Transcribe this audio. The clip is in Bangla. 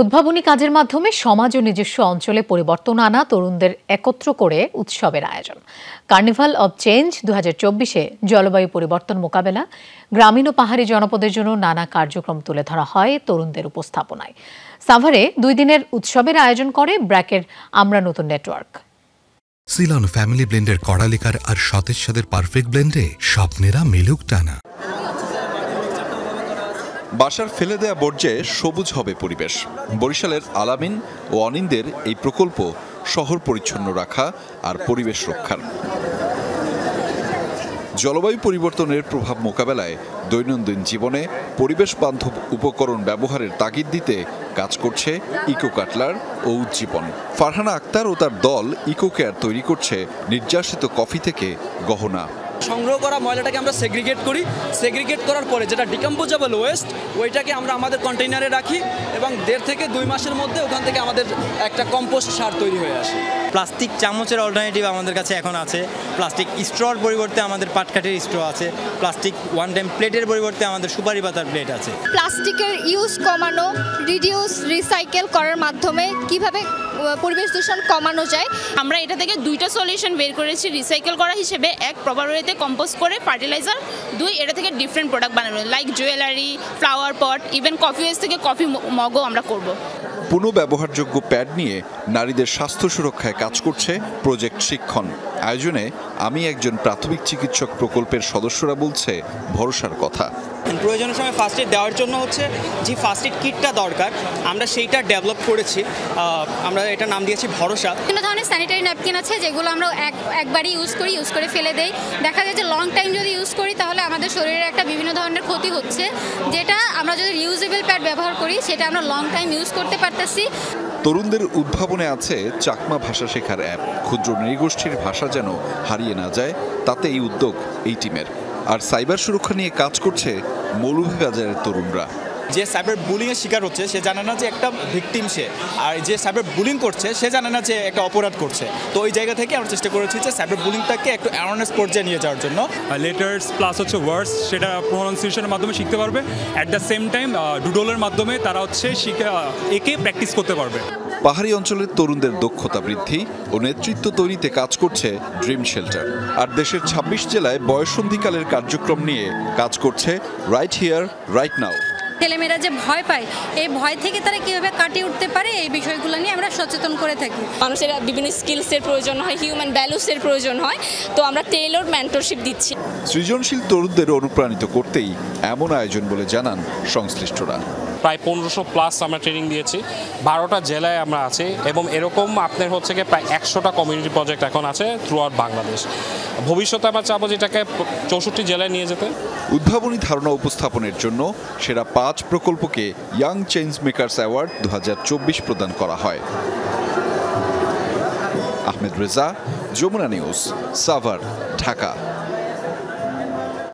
উদ্ভাবনী কাজের মাধ্যমে সমাজ ও নিজস্ব অঞ্চলে পরিবর্তন আনা তরুণদের একত্র করে উৎসবের আয়োজন। কার্নিভাল অব চেঞ্জ 2024-এ জলবায়ু পরিবর্তন মোকাবেলা, গ্রামীণ ও পাহাড়ি জনপদের জন্য নানা কার্যক্রম তুলে ধরা হয় তরুণদের উপস্থাপনায়। সাভারে 2 দিনের উৎসবের আয়োজন করে ব্র্যাকের আমরা নতুন নেটওয়ার্ক। সিলন ফ্যামিলি ব্লেন্ডের কড়ালিকার আর সতেজ স্বাদের পারফেক্ট ব্লেন্ডে স্বপ্নেরা মেলুক টানা। বাসার ফেলে দেয়া বর্জ্যে সবুজ হবে পরিবেশ। বরিশালের আলামিন ও অনিন্দের এই প্রকল্প শহর পরিচ্ছন্ন রাখা আর পরিবেশ রক্ষার। জলবায়ু পরিবর্তনের প্রভাব মোকাবেলায় দৈনন্দিন জীবনে পরিবেশ বান্ধব উপকরণ ব্যবহারের তাগিদ দিতে কাজ করছে ইকো কাটলার ও উজ্জীবন। ফারহানা আক্তার ও তার দল ইকো কেয়ার তৈরি করছে নির্যাসিত কফি থেকে গহনা। সংগ্রহ করা ময়লাটাকে আমরা সেগ্রিগেট করার পরে যেটা ডিকম্পোজেবল ওয়েস্ট ওইটাকে আমরা আমাদের কন্টেইনারে রাখি এবং 1.5 থেকে 2 মাসের মধ্যে ওখান থেকে আমাদের একটা কম্পোস্ট সার তৈরি হয়ে আসে। প্লাস্টিক চামচের অল্টারনেটিভ আমাদের কাছে এখন আছে। প্লাস্টিক স্ট্রর পরিবর্তে আমাদের পাটকাঠের স্ট্র আছে। প্লাস্টিক ওয়ান টাইম প্লেটের পরিবর্তে আমাদের সুপারি পাতার প্লেট আছে। প্লাস্টিকের ইউজ কমানো, রিডিউস, রিসাইকেল করার মাধ্যমে কিভাবে পরিবেশ দূষণ কমানো যায়, আমরা এটা থেকে 2টা সলিউশন বের করেছি রিসাইকেল করা হিসেবে। 1, প্রপার ওয়েতে কম্পোস্ট করে ফার্টিলাইজার। 2, এটা থেকে ডিফারেন্ট প্রোডাক্ট বানানো, like jewellery, flower pot, even coffee West থেকে কফি মগও আমরা করব। পুনঃব্যবহারযোগ্য প্যাড নিয়ে নারীদের স্বাস্থ্য সুরক্ষায় কাজ করছে প্রজেক্ট শিক্ষণ। আয়োজনে আমি একজন প্রাথমিক চিকিৎসক প্রকল্পের সদস্যরা বলছে ভরসার কথা। প্রয়োজনের সময় ফার্স্ট এড দেওয়ার জন্য যে ফার্স্ট এড কিটটা দরকার আমরা সেইটা ডেভেলপ করেছি। আমরা এটা নাম দিয়েছি ভরসা। বিভিন্ন ধরনের স্যানিটারি ন্যাপকিন আছে যেগুলো আমরা একবারই ইউজ করে ফেলে দেই। দেখা যায় যে লং টাইম যদি ইউজ করি তাহলে আমাদের শরীরের একটা বিভিন্ন ধরনের ক্ষতি হচ্ছে, যেটা আমরা যদি রিউজেবল প্যাড ব্যবহার করি সেটা আমরা লং টাইম ইউজ করতে পারতেছি। তরুণদের উদ্ভাবনে আছে চাকমা ভাষা শেখার অ্যাপ। ক্ষুদ্র নৃগোষ্ঠীর ভাষা যেন হারিয়ে না যায়, তাতে এই উদ্যোগ এই টিমের। আর সাইবার সুরক্ষা নিয়ে কাজ করছে মৌলভীবাজারের তরুণরা। যে সাইবার বুলিংয়ের শিকার হচ্ছে সে জানে না যে একটা ভিকটিম সে, আর যে সাইবার বুলিং করছে সে জানে না যে একটা অপরাধ করছে। তো ওই জায়গা থেকে আমরা চেষ্টা করেছি যে সাইবার বুলিংটাকে একটু অ্যাওয়ারনেস পর্যায়ে নিয়ে যাওয়ার জন্য। লেটার্স প্লাস ওয়ার্ডস সেটা প্রোনাউন্সিয়েশনের মাধ্যমে শিখতে পারবে। অ্যাট দ্য সেম টাইম ডুডলের মাধ্যমে তারা একে প্র্যাকটিস করতে পারবে। পাহাড়ি অঞ্চলের তরুণদের দক্ষতা বৃদ্ধি ও নেতৃত্ব তৈরিতে কাজ করছে ড্রিম শেল্টার। আর দেশের 26 জেলায় বয়ঃসন্ধিকালের কার্যক্রম নিয়ে কাজ করছে রাইট হিয়ার রাইট নাও। ছেলেমেয়েরা যে ভয় পায়, এই ভয় থেকে তারা কীভাবে কাটিয়ে উঠতে পারে এই বিষয়গুলো নিয়ে আমরা সচেতন করে থাকি। মানুষের বিভিন্ন স্কিলসের প্রয়োজন হয়, হিউম্যান ভ্যালুসের প্রয়োজন হয়, তো আমরা টেইলরড মেন্টরশিপ দিচ্ছি। সৃজনশীল তরুণদের অনুপ্রাণিত করতেই এমন আয়োজন বলে জানান সংশ্লিষ্টরা। প্রায় 1500+ আমরা ট্রেনিং দিয়েছি, 12টা জেলায় আমরা আছি এবং এরকম আপনার প্রায় 100টা কমিউনিটি প্রজেক্ট এখন আছে থ্রু আউট বাংলাদেশ। ভবিষ্যতে আমরা চাবো যেটাকে 64 জেলায় নিয়ে যেতে। উদ্ভাবনী ধারণা উপস্থাপনের জন্য সেরা 5 প্রকল্পকে ইয়াং চেঞ্জ মেকার্স অ্যাওয়ার্ড 2024 প্রদান করা হয়। আহমেদ রেজা, যমুনা নিউজ, সাভার, ঢাকা।